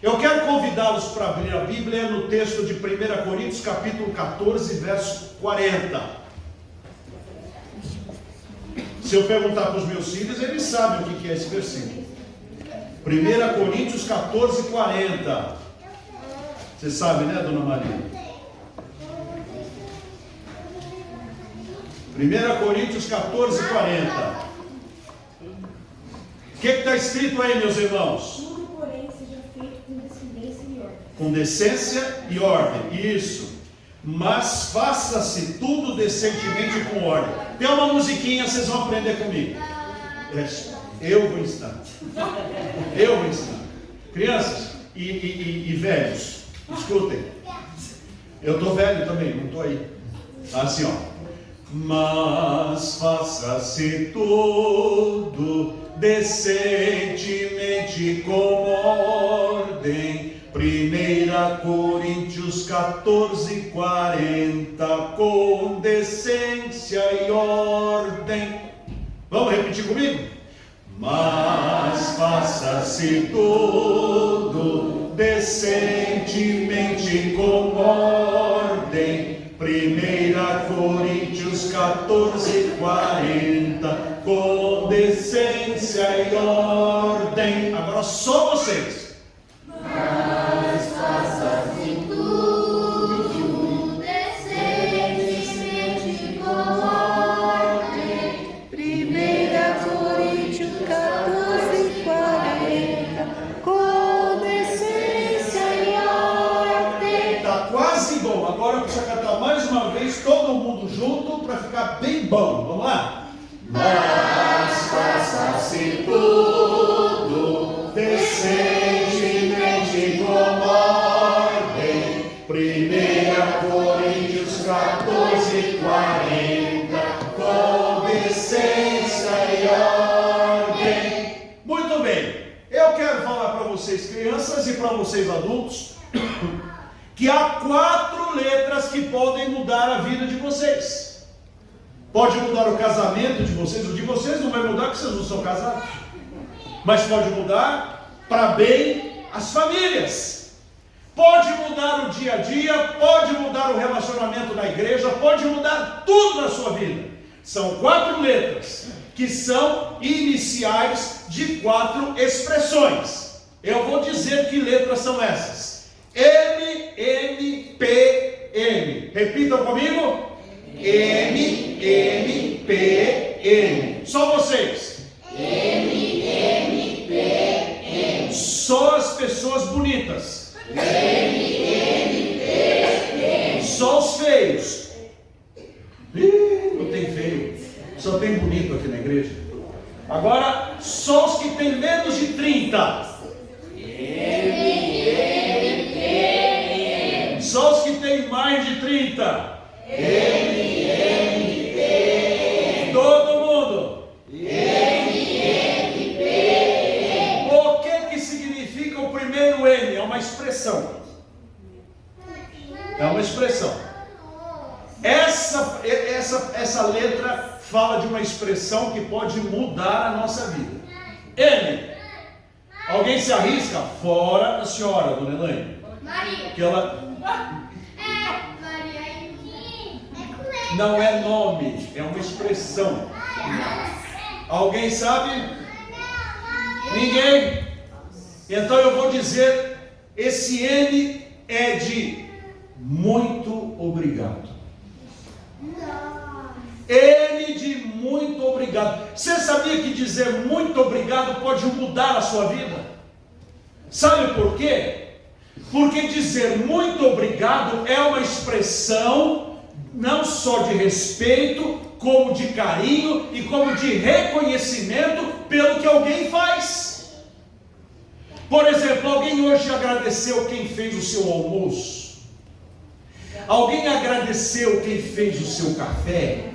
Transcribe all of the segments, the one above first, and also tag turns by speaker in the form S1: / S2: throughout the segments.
S1: Eu quero convidá-los para abrir a Bíblia no texto de 1 Coríntios, capítulo 14, verso 40. Se eu perguntar para os meus filhos, eles sabem o que é esse versículo. 1 Coríntios 14, 40. Você sabe, né, Dona Maria? 1 Coríntios 14, 40. O que está escrito aí, meus irmãos?
S2: Tudo, porém, seja feito com decência e ordem.
S1: Com decência e ordem, isso. Mas faça-se tudo decentemente com ordem. Tem uma musiquinha, vocês vão aprender comigo. Eu vou ensinar. Eu vou ensinar. Crianças e velhos, escutem. Eu estou velho também, não estou aí. Assim, ó. Mas faça-se tudo decentemente com ordem. 1 Coríntios 14, 40. Com decência e ordem. Vamos repetir comigo? Mas faça-se tudo decentemente com ordem. 1 Coríntios 14, 40. Com decência e ordem. Agora só vocês.
S3: Mas faça-se tudo decentemente com ordem.
S4: 1 Coríntios 14, 40. Com decência e ordem.
S1: Está quase bom. Agora precisa cantar mais uma vez, todo mundo junto, para ficar bem bom. Vamos lá? Mas faça-se tudo decentemente com ordem. 1 Coríntios 14, 40. Com decência e ordem. Muito bem. Eu quero falar para vocês, crianças, e para vocês, adultos, que há 4 letras que podem mudar a vida de vocês. Pode mudar o casamento de vocês. O de vocês não vai mudar porque vocês não são casados. Mas pode mudar para bem as famílias. Pode mudar o dia a dia. Pode mudar o relacionamento na igreja. Pode mudar tudo na sua vida. São 4 letras que são iniciais de 4 expressões. Eu vou dizer que letras são essas. M, M, P, M. Repitam comigo. M, M, P, M. Só vocês.
S3: M, M, P, M.
S1: Só as pessoas bonitas.
S3: M, M, P, M.
S1: Só os feios. Não tem feio. Só tem bonito aqui na igreja. Agora, só os que têm menos de 30. Só os que têm mais de 30. Todo mundo. O que significa o primeiro M? É uma expressão. É uma expressão. Essa letra fala de uma expressão que pode mudar a nossa vida. M. Alguém se arrisca? Fora a senhora, dona Elaine.
S3: Maria.
S1: Que ela
S3: Maria.
S1: não é nome, é uma expressão. Alguém sabe? Ninguém? Então eu vou dizer, esse N é de muito obrigado. N de muito obrigado. Você sabia que dizer muito obrigado pode mudar a sua vida? Sabe por quê? Porque dizer muito obrigado é uma expressão não só de respeito, como de carinho e como de reconhecimento pelo que alguém faz. Por exemplo, alguém hoje agradeceu quem fez o seu almoço? Alguém agradeceu quem fez o seu café?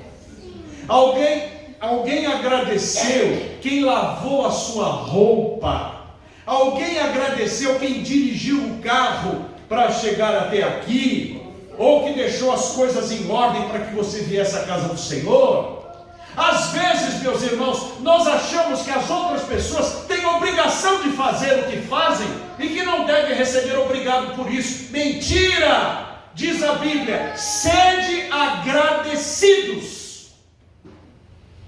S1: Alguém agradeceu quem lavou a sua roupa? Alguém agradeceu quem dirigiu o carro para chegar até aqui? Ou que deixou as coisas em ordem para que você viesse à casa do Senhor? Às vezes, meus irmãos, nós achamos que as outras pessoas têm obrigação de fazer o que fazem e que não devem
S5: deve receber obrigado por isso. Mentira! Diz a Bíblia: sede agradecidos.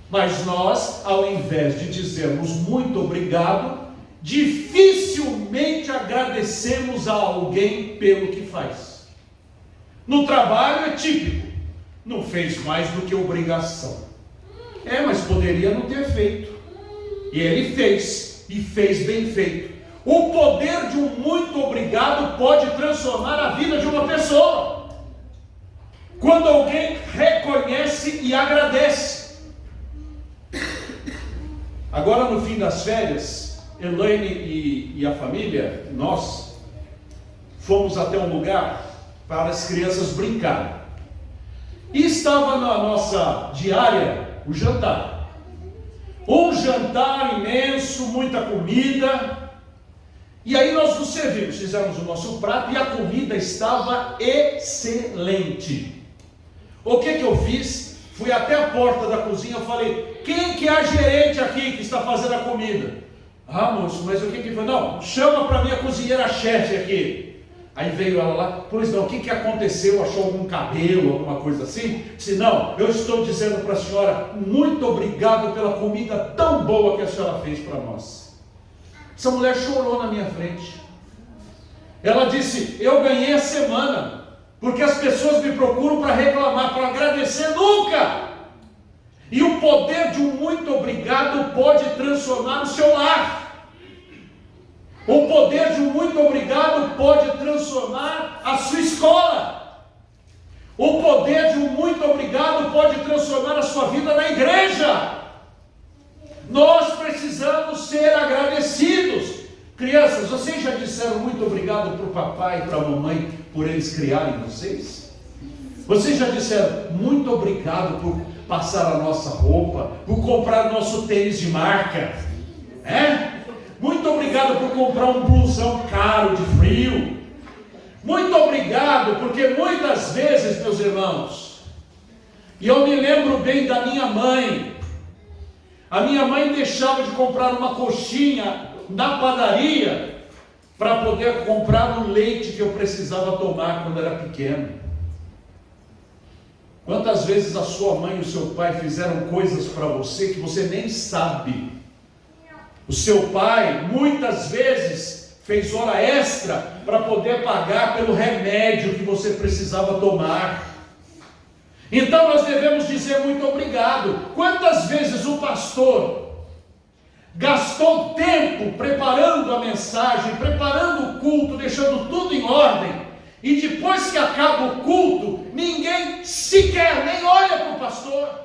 S5: Mas nós, ao invés de dizermos muito obrigado, dificilmente agradecemos a alguém pelo que faz. No trabalho é típico: não fez mais do que obrigação. Mas poderia não ter feito. E ele fez, e fez bem feito. O poder de um muito obrigado pode transformar a vida de uma pessoa, quando alguém reconhece e agradece. Agora, no fim das férias, Elaine e a família, nós, fomos até um lugar para as crianças brincarem. E estava na nossa diária o jantar. Um jantar imenso, muita comida. E aí nós nos servimos, fizemos o nosso prato e a comida estava excelente. O que eu fiz? Fui até a porta da cozinha e falei: quem que é a gerente aqui que está fazendo a comida? Ah, moço, mas o que foi? Não, chama para mim a cozinheira-chefe aqui. Aí veio ela lá: pois não, o que aconteceu? Achou algum cabelo, alguma coisa assim? Disse: não, eu estou dizendo para a senhora, muito obrigado pela comida tão boa que a senhora fez para nós. Essa mulher chorou na minha frente. Ela disse: eu ganhei a semana, porque as pessoas me procuram para reclamar, para agradecer nunca. E o poder de um muito obrigado pode transformar o seu lar. O poder de um muito obrigado pode transformar a sua escola. O poder de um muito obrigado pode transformar a sua vida na igreja. Nós precisamos ser agradecidos. Crianças, vocês já disseram muito obrigado para o papai e para a mamãe por eles criarem vocês? Vocês já disseram muito obrigado por passar a nossa roupa, por comprar nosso tênis de marca? Muito obrigado por comprar um blusão caro de frio. Muito obrigado, porque muitas vezes, meus irmãos, e eu me lembro bem da minha mãe. A minha mãe deixava de comprar uma coxinha na padaria para poder comprar o leite que eu precisava tomar quando era pequeno. Quantas vezes a sua mãe e o seu pai fizeram coisas para você que você nem sabe? O seu pai muitas vezes fez hora extra para poder pagar pelo remédio que você precisava tomar. Então nós devemos dizer muito obrigado. Quantas vezes o pastor gastou tempo preparando a mensagem, preparando o culto, deixando tudo em ordem, e depois que acaba o culto, ninguém sequer nem olha para o pastor?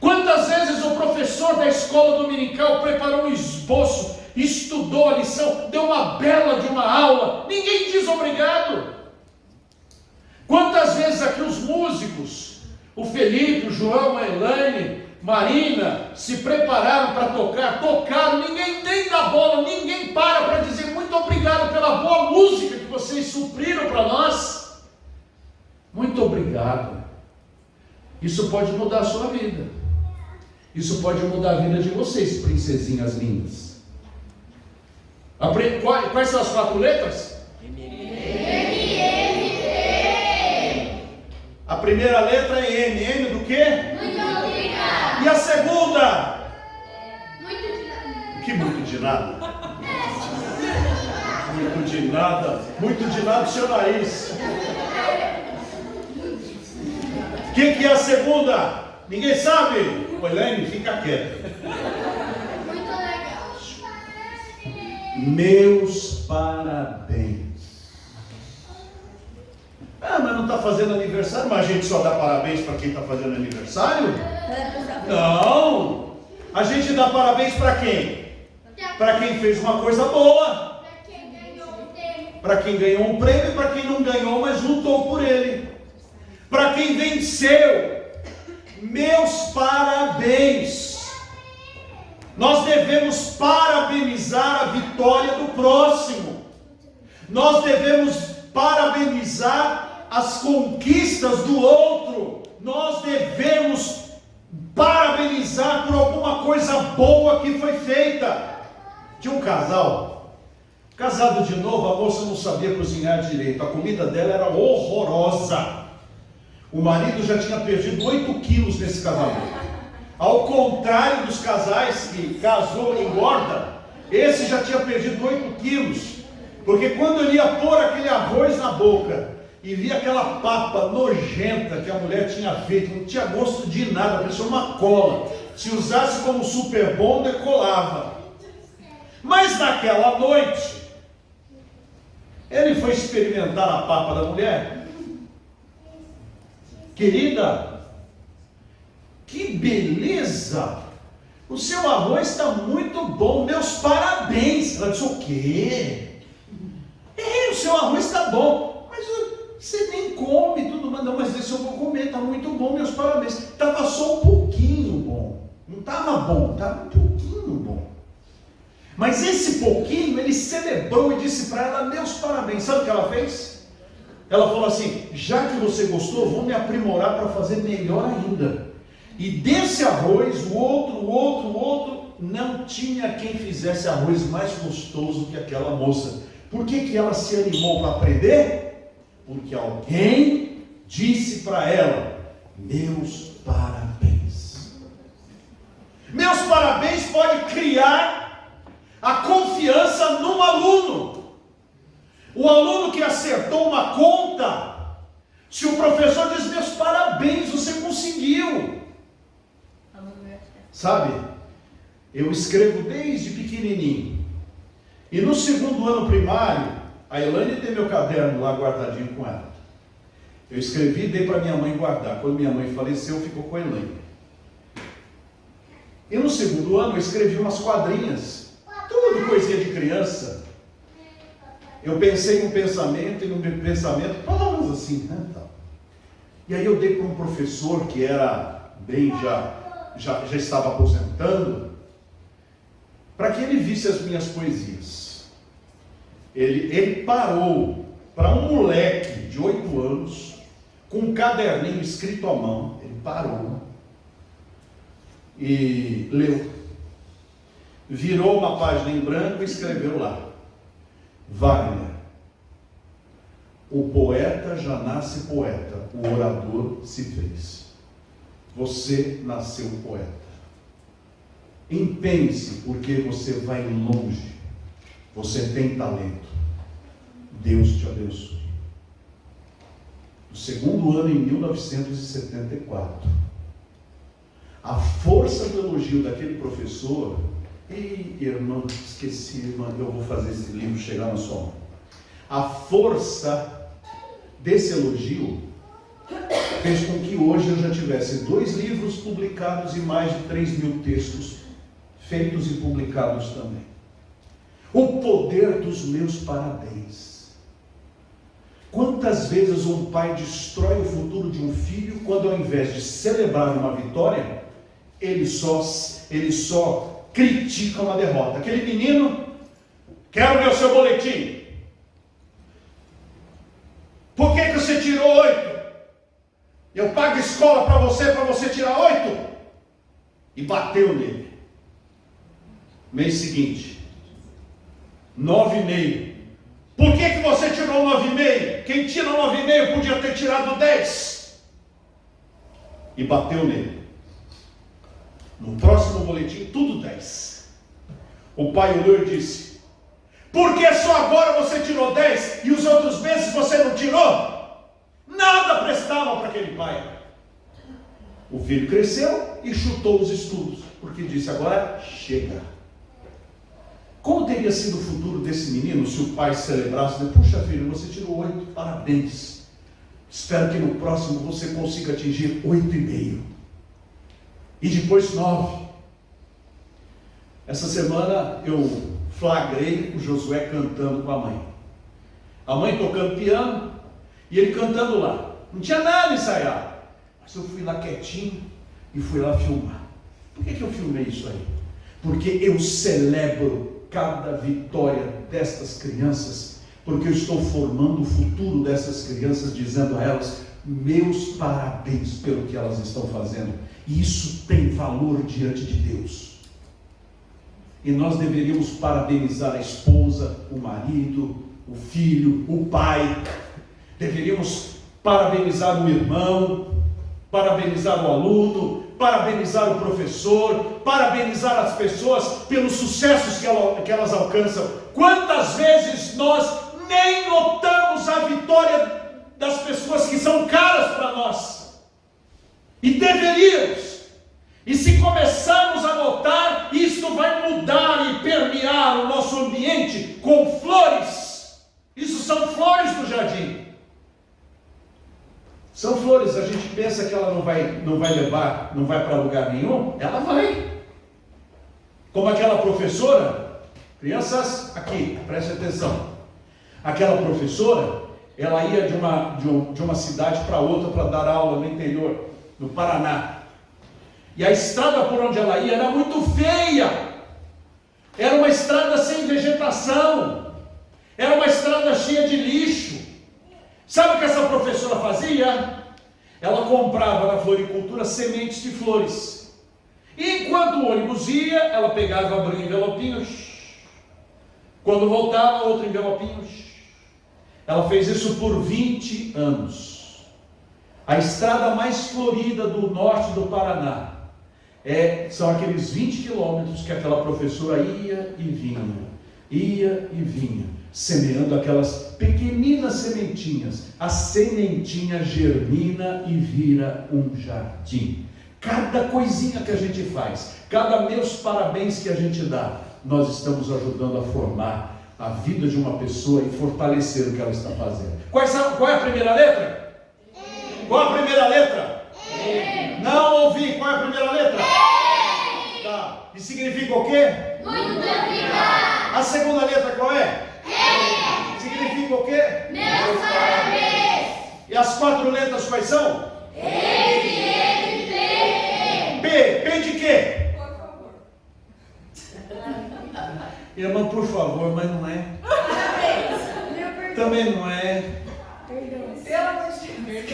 S5: Quantas vezes o professor da escola dominical preparou um esboço, estudou a lição, deu uma bela de uma aula, ninguém diz obrigado? Quantas vezes aqui os músicos, o Felipe, o João, a Elaine, Marina, se prepararam para tocaram, ninguém nem dá bola, ninguém para dizer muito obrigado pela boa música que vocês supriram para nós. Muito obrigado. Isso pode mudar a sua vida. Isso pode mudar a vida de vocês, princesinhas lindas. Quais são as 4 letras? A primeira letra é M. M do quê?
S3: Muito obrigado.
S5: E a segunda?
S3: Muito de nada.
S5: Que muito de nada? Muito de nada. Muito de nada, seu nariz. O que é a segunda? Ninguém sabe? Elaine, fica quieta.
S3: Muito legal.
S5: Meus parabéns. Mas não está fazendo aniversário? Mas a gente só dá parabéns para quem está fazendo aniversário? Não! A gente dá parabéns para quem? Para quem fez uma coisa boa.
S3: Para quem ganhou um prêmio.
S5: Para quem ganhou um prêmio, para quem não ganhou, mas lutou por ele. Para quem venceu. Meus parabéns. Nós devemos parabenizar a vitória do próximo. Nós devemos parabenizar as conquistas do outro. Nós devemos parabenizar por alguma coisa boa que foi feita. Tinha um casal Casado de novo, a moça não sabia cozinhar direito. A comida dela era horrorosa. O marido já tinha perdido 8 quilos nesse casamento. Ao contrário dos casais que casou e engorda, esse já tinha perdido 8 quilos. Porque quando ele ia pôr aquele arroz na boca e via aquela papa nojenta que a mulher tinha feito, não tinha gosto de nada, parecia uma cola. Se usasse como super bom, decolava. Mas naquela noite, ele foi experimentar a papa da mulher. Querida, que beleza! O seu arroz está muito bom, meus parabéns. Ela disse: o quê? O seu arroz está bom, mas você nem come tudo, não, mas esse eu vou comer, está muito bom, meus parabéns. Estava só um pouquinho bom, não estava bom, estava um pouquinho bom. Mas esse pouquinho, ele celebrou e disse para ela: meus parabéns. Sabe o que ela fez? Ela falou assim: já que você gostou, vou me aprimorar para fazer melhor ainda. E desse arroz, o outro, não tinha quem fizesse arroz mais gostoso que aquela moça. Por que ela se animou para aprender? Porque alguém disse para ela: meus parabéns. Meus parabéns pode criar a confiança num aluno. O aluno que acertou uma conta, se o professor diz: meus parabéns, você conseguiu. Sabe, eu escrevo desde pequenininho. E no segundo ano primário, a Elaine tem meu caderno lá guardadinho com ela. Eu escrevi e dei para minha mãe guardar. Quando minha mãe faleceu, ficou com a Elaine. E no segundo ano, eu escrevi umas quadrinhas. Tudo coisinha de criança. Eu pensei num pensamento, e no meu pensamento, palavras assim, né? E aí eu dei para um professor que era bem, já estava aposentando, para que ele visse as minhas poesias. Ele parou para um moleque de 8 anos, com um caderninho escrito à mão. Ele parou e leu. Virou uma página em branco e escreveu lá: Wagner, o poeta já nasce poeta, o orador se fez. Você nasceu poeta. Empenhe-se, porque você vai longe. Você tem talento. Deus te abençoe. No segundo ano, em 1974, a força do elogio daquele professor... Ei, irmão, esqueci, irmã, eu vou fazer esse livro chegar na sua mão. A força desse elogio fez com que hoje eu já tivesse 2 livros publicados e mais de 3.000 textos feitos e publicados também. O poder dos meus parabéns. Quantas vezes um pai destrói o futuro de um filho quando, ao invés de celebrar uma vitória, ele só critica uma derrota. Aquele menino: quero ver o seu boletim. Por que você tirou 8? Eu pago escola para você tirar 8? E bateu nele. Mês seguinte, 9,5. Por que você tirou 9,5? Quem tira 9,5 podia ter tirado 10. E bateu nele. No próximo boletim, tudo 10. O pai olhou e disse: por que só agora você tirou 10 e os outros meses você não tirou? Nada prestava para aquele pai. O filho cresceu e chutou os estudos, porque disse: agora chega. Como teria sido o futuro desse menino se o pai celebrasse, né? Puxa, filho, você tirou 8, parabéns. Espero que no próximo você consiga atingir 8,5. E depois 9. Essa semana eu flagrei o Josué cantando com a mãe. A mãe tocando piano e ele cantando lá. Não tinha nada ensaiado. Mas eu fui lá quietinho e fui lá filmar. Por que eu filmei isso aí? Porque eu celebro cada vitória destas crianças, porque eu estou formando o futuro dessas crianças, dizendo a elas: meus parabéns pelo que elas estão fazendo. E isso tem valor diante de Deus. E nós deveríamos parabenizar a esposa, o marido, o filho, o pai. Deveríamos parabenizar o irmão, parabenizar o aluno, parabenizar o professor, parabenizar as pessoas pelos sucessos que elas alcançam. Quantas vezes nós nem notamos a vitória das pessoas que são caras para nós? E deveríamos. E se começarmos a notar, isto vai mudar e permear o nosso ambiente com flores. Isso são flores do jardim. São flores, a gente pensa que ela não vai levar, não vai para lugar nenhum, ela vai. Como aquela professora, crianças, aqui, preste atenção. Aquela professora, ela ia de uma cidade para outra para dar aula no interior, no Paraná. E a estrada por onde ela ia era muito feia. Era uma estrada sem vegetação. Era uma estrada cheia de lixo. Sabe o que essa professora fazia? Ela comprava na floricultura sementes de flores. E enquanto o ônibus ia, ela pegava, abria envelopinhos. Quando voltava, outro envelopinho. Ela fez isso por 20 anos. A estrada mais florida do norte do Paraná são aqueles 20 quilômetros que aquela professora ia e vinha, semeando aquelas pequeninas sementinhas. A sementinha germina e vira um jardim. Cada coisinha que a gente faz, cada meus parabéns que a gente dá, nós estamos ajudando a formar a vida de uma pessoa e fortalecer o que ela está fazendo. Qual é a primeira letra? Qual a primeira letra? Não ouvi. Qual é a primeira letra? Tá. E significa o quê?
S3: Muito obrigado.
S5: A segunda letra qual é? Significa o quê?
S3: Meus parabéns.
S5: E as 4 letras quais são? P de quê?
S2: Por favor.
S5: Irmã, por favor, mas não é. Também não é.
S2: Pelo amor de Deus.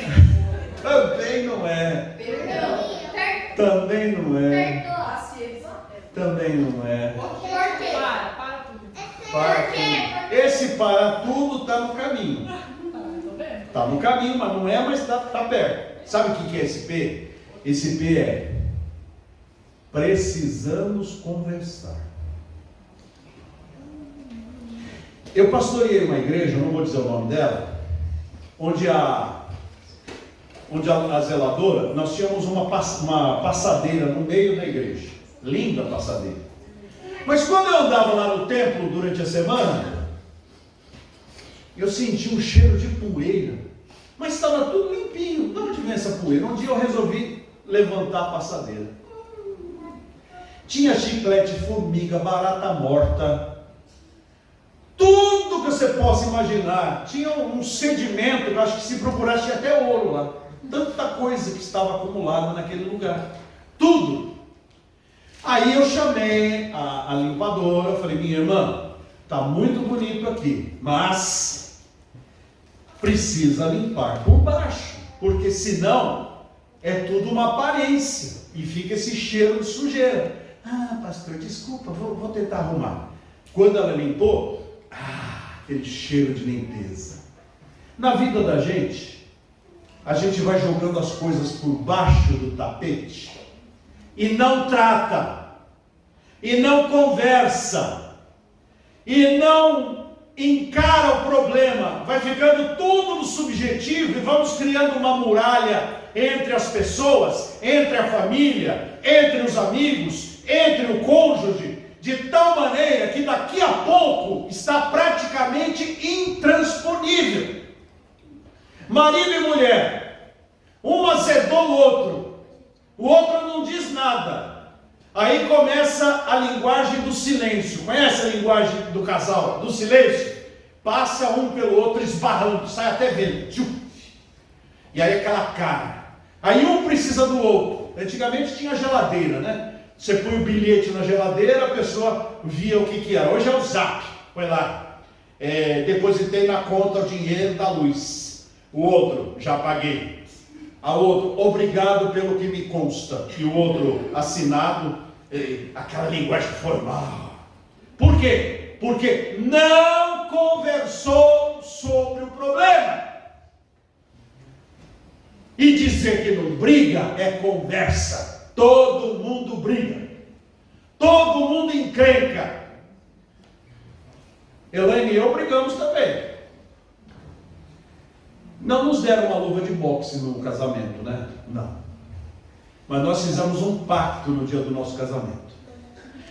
S5: Também não é. Também não é. Também não é.
S3: Por quê?
S2: Para tudo.
S5: Para tudo. Esse para tudo está no caminho. Está no caminho, mas não é, mas está perto. Sabe o que é esse P? Esse P é: precisamos conversar. Eu pastoreei uma igreja, não vou dizer o nome dela, onde a zeladora, nós tínhamos uma passadeira no meio da igreja. Linda passadeira. Mas quando eu andava lá no templo durante a semana, eu senti um cheiro de poeira. Mas estava tudo limpinho. De onde vem essa poeira? Um dia eu resolvi levantar a passadeira. Tinha chiclete, formiga, barata morta, tudo que você possa imaginar. Tinha um sedimento, que eu acho que se procurasse tinha até ouro lá. Tanta coisa que estava acumulada naquele lugar. Tudo. Aí eu chamei a limpadora, falei: minha irmã, está muito bonito aqui, mas precisa limpar por baixo, porque senão é tudo uma aparência e fica esse cheiro de sujeira. Ah, pastor, desculpa, vou tentar arrumar. Quando ela limpou, aquele cheiro de limpeza. Na vida da gente, a gente vai jogando as coisas por baixo do tapete e não trata, e não conversa, e não encara o problema. Vai ficando tudo no subjetivo e vamos criando uma muralha entre as pessoas, entre a família, entre os amigos, entre o cônjuge, de tal maneira que daqui a pouco está praticamente intransponível. Marido e mulher, um azedou o outro não diz nada. Aí começa a linguagem do silêncio. Conhece a linguagem do casal, do silêncio? Passa um pelo outro esbarrando, sai até vento. E aí aquela cara. Aí um precisa do outro. Antigamente tinha geladeira, né? Você põe o bilhete na geladeira, a pessoa via o que era. Hoje é o Zap, põe lá. Depositei na conta o dinheiro da luz. O outro, já paguei. A outro, obrigado pelo que me consta. E o outro, assinado, aquela linguagem formal. Por quê? Porque não conversou sobre o problema. E dizer que não briga é conversa. Todo mundo briga. Todo mundo encrenca. Elaine e eu brigamos também. Não nos deram uma luva de boxe no casamento, né? Não. Mas nós fizemos um pacto no dia do nosso casamento.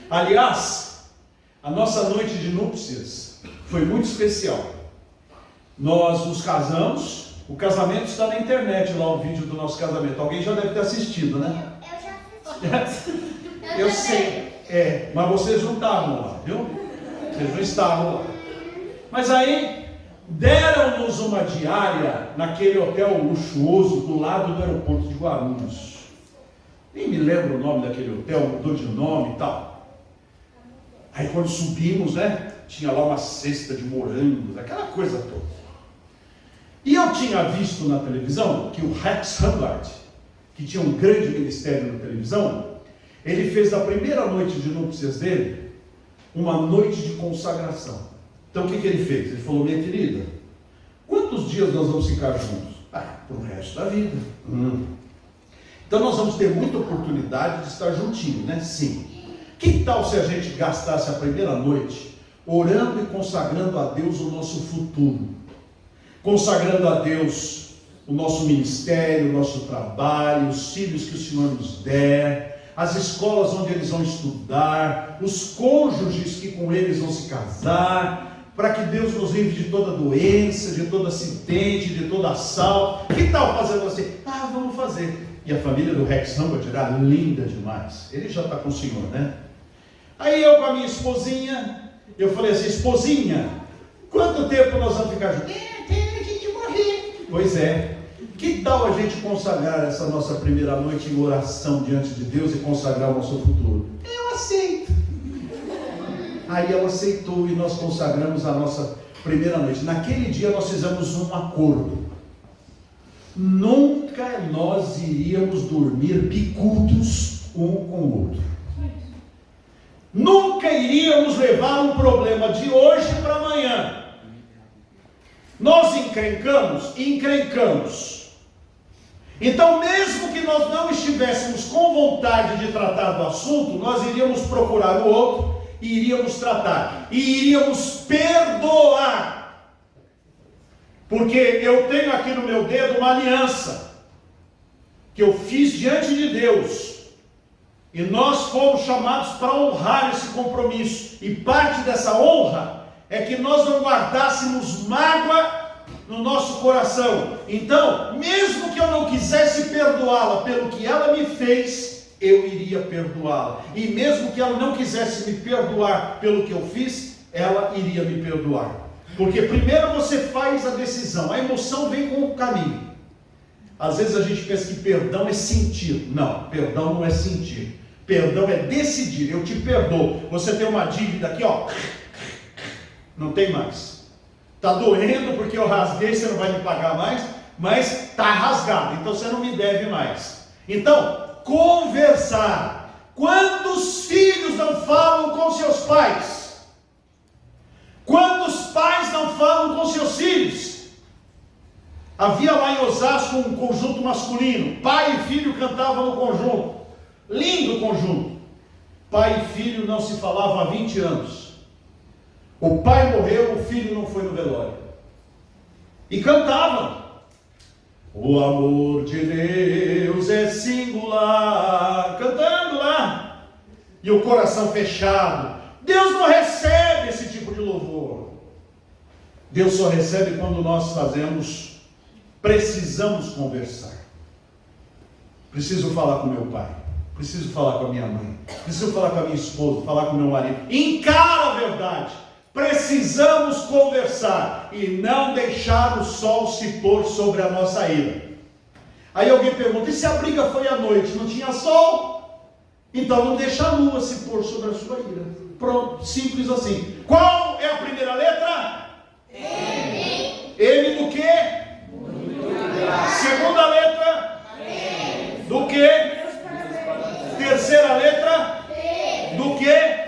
S5: Aliás, a nossa noite de núpcias foi muito especial. Nós nos casamos, o casamento está na internet lá, o vídeo do nosso casamento. Alguém já deve ter assistido, né?
S3: Eu já assisti.
S5: Eu sei, mas vocês não estavam lá, viu? Vocês não estavam lá. Mas aí, deram-nos uma diária naquele hotel luxuoso do lado do aeroporto de Guarulhos. Nem me lembro o nome daquele hotel, mudou de nome e tal. Aí quando subimos, né, tinha lá uma cesta de morangos, aquela coisa toda. E eu tinha visto na televisão que o Rex Humbard, que tinha um grande ministério na televisão, ele fez da primeira noite de núpcias dele uma noite de consagração. Então o que ele fez? Ele falou: minha querida, quantos dias nós vamos ficar juntos? Pro resto da vida. Então nós vamos ter muita oportunidade de estar juntinhos, né? Sim. Que tal se a gente gastasse a primeira noite orando e consagrando a Deus o nosso futuro? Consagrando a Deus o nosso ministério, o nosso trabalho, os filhos que o Senhor nos der, as escolas onde eles vão estudar, os cônjuges que com eles vão se casar, para que Deus nos livre de toda doença, de todo acidente, de todo assalto. Que tal fazer você? Vamos fazer. E a família do Rex Humbard era linda demais. Ele já está com o Senhor, né? Aí eu com a minha esposinha, eu falei assim: esposinha, quanto tempo nós vamos ficar juntos? Até a gente morrer. Pois é. Que tal a gente consagrar essa nossa primeira noite em oração diante de Deus e consagrar o nosso futuro? Eu aceito. Aí ela aceitou e nós consagramos a nossa primeira noite. Naquele dia nós fizemos um acordo. Nunca nós iríamos dormir bicudos um com o outro. Nunca iríamos levar um problema de hoje para amanhã. Nós encrencamos. Então, mesmo que nós não estivéssemos com vontade de tratar do assunto, nós iríamos procurar o outro e iríamos tratar. E iríamos perdoar. Porque eu tenho aqui no meu dedo uma aliança que eu fiz diante de Deus. E nós fomos chamados para honrar esse compromisso. E parte dessa honra é que nós não guardássemos mágoa no nosso coração. Então, mesmo que eu não quisesse perdoá-la pelo que ela me fez, eu iria perdoá-la. E mesmo que ela não quisesse me perdoar pelo que eu fiz, ela iria me perdoar. Porque primeiro você faz a decisão, a emoção vem com o caminho. Às vezes a gente pensa que perdão é sentir. Não, perdão não é sentir. Perdão é decidir. Eu te perdoo. Você tem uma dívida aqui, ó, não tem mais. Está doendo porque eu rasguei, você não vai me pagar mais, mas está rasgado, então você não me deve mais. Então, conversar. Quantos filhos não falam com seus pais? Quantos pais não falam com seus filhos? Havia lá em Osasco um conjunto masculino, pai e filho cantavam no conjunto, lindo conjunto. Pai e filho não se falavam há 20 anos. O pai morreu, o filho não foi no velório. E cantavam: o amor de Deus é singular, cantando lá, e o coração fechado. Deus não recebe esse tipo de louvor. Deus só recebe quando nós precisamos conversar. Preciso falar com meu pai, preciso falar com a minha mãe, preciso falar com a minha esposa, falar com meu marido. Encara a verdade. Precisamos conversar e não deixar o sol se pôr sobre a nossa ira. Aí alguém pergunta: e se a briga foi à noite, não tinha sol? Então não deixa a lua se pôr sobre a sua ira. Pronto, simples assim. Qual é a primeira letra? M. M do quê? Segunda letra? Do quê? Terceira letra? Do quê?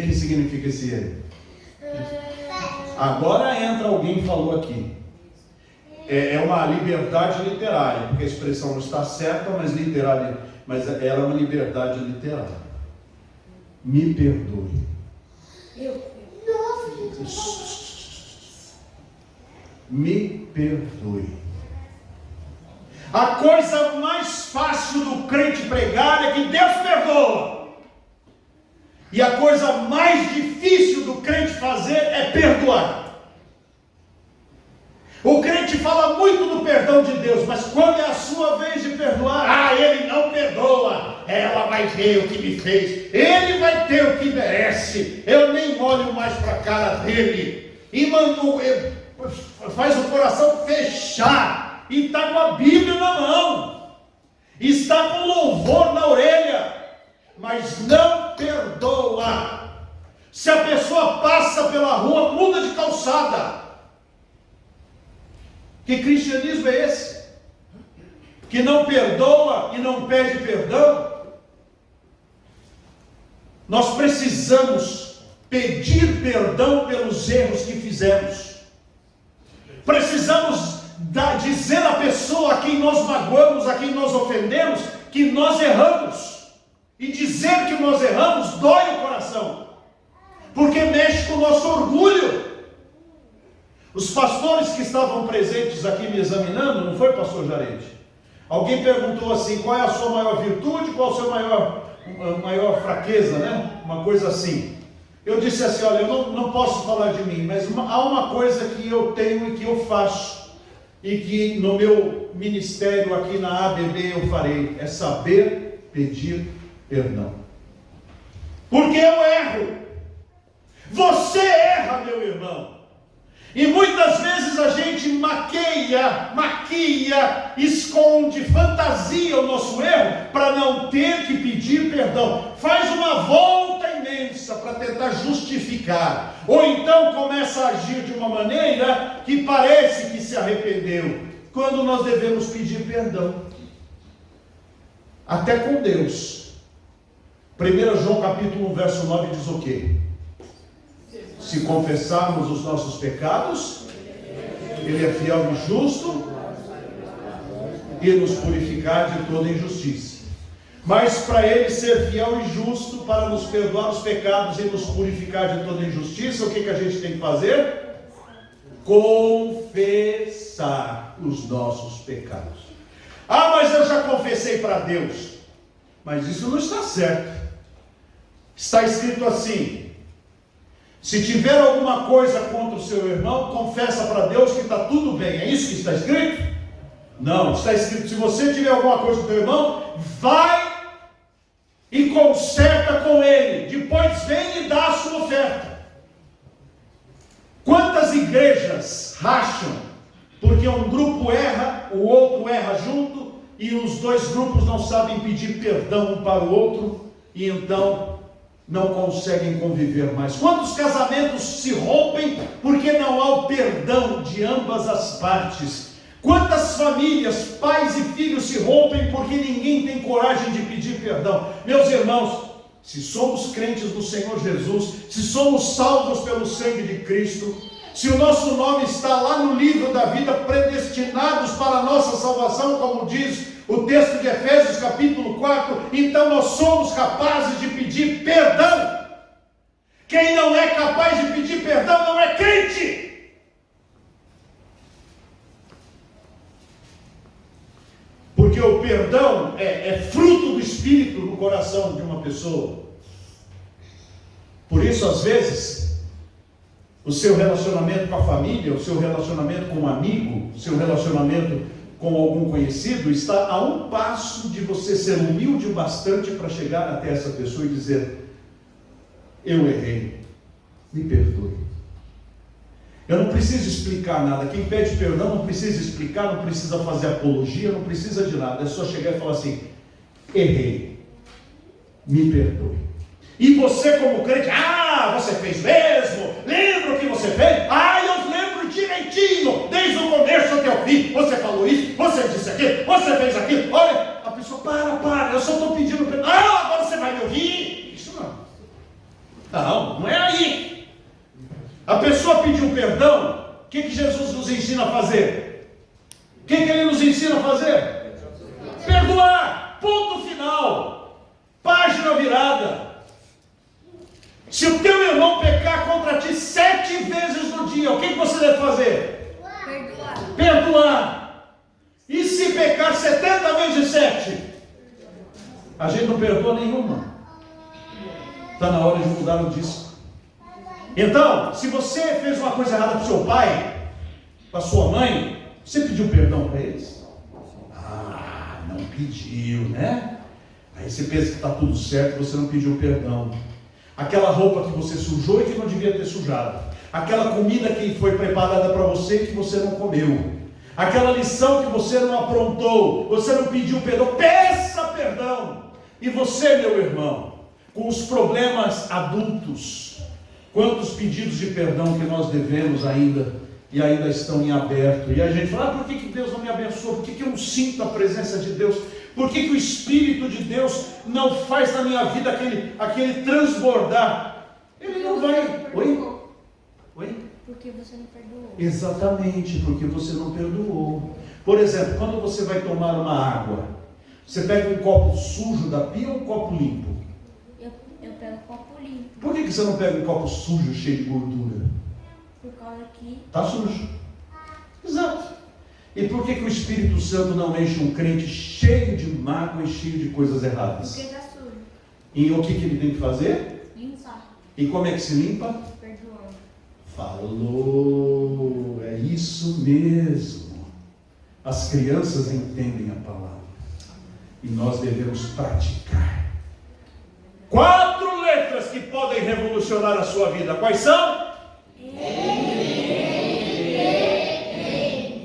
S5: que significa esse ele? Agora entra alguém e falou aqui. É uma liberdade literária, porque a expressão não está certa, mas ela é uma liberdade literária. Me perdoe. Me perdoe. A coisa mais fácil do crente pregar é que Deus perdoa. E a coisa mais difícil do crente fazer é perdoar. O crente fala muito do perdão de Deus, mas quando é a sua vez de perdoar, ele não perdoa. Ela vai ver o que me fez, ele vai ter o que merece. Eu nem olho mais para a cara dele. E faz o coração fechar. E está com a Bíblia na mão, está com louvor na orelha, mas não perdoa. Se a pessoa passa pela rua, muda de calçada. Que cristianismo é esse? Que não perdoa e não pede perdão? Nós precisamos pedir perdão pelos erros que fizemos. Precisamos dizer à pessoa a quem nós magoamos, a quem nós ofendemos, que nós erramos. E dizer que nós erramos dói o coração, porque mexe com o nosso orgulho. Os pastores que estavam presentes aqui me examinando, não foi, pastor Jarede? Alguém perguntou assim: qual é a sua maior virtude, qual a sua maior fraqueza, né? Uma coisa assim. Eu disse assim: olha, eu não posso falar de mim, mas há uma coisa que eu tenho e que eu faço, e que no meu ministério aqui na ABB eu farei, é saber pedir perdão. Porque eu erro. Você erra, meu irmão. E muitas vezes a gente maquia, esconde, fantasia o nosso erro para não ter que pedir perdão. Faz uma volta imensa para tentar justificar. Ou então começa a agir de uma maneira que parece que se arrependeu, quando nós devemos pedir perdão. Até com Deus. 1 João capítulo 1, verso 9 diz o quê? Se confessarmos os nossos pecados, Ele é fiel e justo e nos purificar de toda injustiça. Mas para Ele ser fiel e justo, para nos perdoar os pecados e nos purificar de toda injustiça, o que a gente tem que fazer? Confessar os nossos pecados. Mas eu já confessei para Deus. Mas isso não está certo. Está escrito assim: se tiver alguma coisa contra o seu irmão, confessa para Deus que está tudo bem. É isso que está escrito? Não, está escrito: se você tiver alguma coisa com o teu irmão, vai e conserta com ele, depois vem e dá a sua oferta. Quantas igrejas racham porque um grupo erra, o outro erra junto, e os dois grupos não sabem pedir perdão um para o outro, e então não conseguem conviver mais? Quantos casamentos se rompem porque não há o perdão de ambas as partes? Quantas famílias, pais e filhos se rompem porque ninguém tem coragem de pedir perdão? Meus irmãos, se somos crentes no Senhor Jesus, se somos salvos pelo sangue de Cristo, se o nosso nome está lá no livro da vida, predestinados para a nossa salvação, como diz o texto de Efésios capítulo 4, então nós somos capazes de pedir perdão. Quem não é capaz de pedir perdão não é crente. Porque o perdão é fruto do Espírito no coração de uma pessoa. Por isso, às vezes, o seu relacionamento com a família, o seu relacionamento com um amigo, o seu relacionamento com algum conhecido, está a um passo de você ser humilde o bastante para chegar até essa pessoa e dizer: eu errei, me perdoe. Eu não preciso explicar nada. Quem pede perdão não precisa explicar, não precisa fazer apologia, não precisa de nada. É só chegar e falar assim: errei, me perdoe. E você como crente: você fez mesmo? Lembra o que você fez? Eu lembro direitinho, desde o começo até o fim. Você falou isso, você disse aquilo, você fez aquilo. Olha, a pessoa: para, eu só estou pedindo perdão. Agora você vai me ouvir? Isso não. Não, não é aí. A pessoa pediu perdão, o que Jesus nos ensina a fazer? O que Ele nos ensina a fazer? Perdoar, ponto final, página virada. Se o teu irmão pecar contra ti 7 vezes no dia, o que você deve fazer? Perdoar. E se pecar 70 vezes 7? A gente não perdoa nenhuma. Está na hora de mudar o disco. Então, se você fez uma coisa errada para o seu pai, para sua mãe, você pediu perdão para eles? Ah, não pediu, né? Aí você pensa que está tudo certo, você não pediu perdão. Aquela roupa que você sujou e que não devia ter sujado. Aquela comida que foi preparada para você e que você não comeu. Aquela lição que você não aprontou, você não pediu perdão, peça perdão. E você, meu irmão, com os problemas adultos, quantos pedidos de perdão que nós devemos ainda, e ainda estão em aberto, e a gente fala, por que Deus não me abençoa, por que eu não sinto a presença de Deus, por que o Espírito de Deus não faz na minha vida aquele transbordar? Ele não vai. Oi?
S4: Porque você não perdoou.
S5: Exatamente, porque você não perdoou. Por exemplo, quando você vai tomar uma água, você pega um copo sujo da pia ou um copo limpo?
S4: Eu pego copo limpo.
S5: Por que você não pega um copo sujo, cheio de gordura?
S4: Por causa que
S5: Está sujo. Exato. E por que o Espírito Santo não enche um crente cheio de mágoa e cheio de coisas erradas?
S4: porque tá sujo.
S5: E o que ele tem que fazer?
S4: Limpar.
S5: E como é que se limpa?
S4: Perdoando.
S5: Falou, é isso mesmo. As crianças entendem a palavra e nós devemos praticar. 4 letras que podem revolucionar a sua vida. Quais são?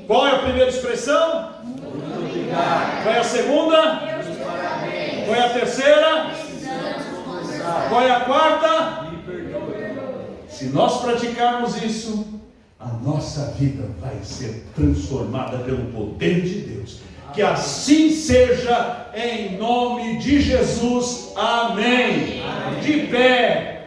S5: Qual é a primeira expressão?
S3: Muito obrigado.
S5: Qual é a segunda? Qual é a terceira? Qual é a quarta?
S3: Me perdoe.
S5: Se nós praticarmos isso, a nossa vida vai ser transformada pelo poder de Deus. Que assim seja, em nome de Jesus. Amém. De pé.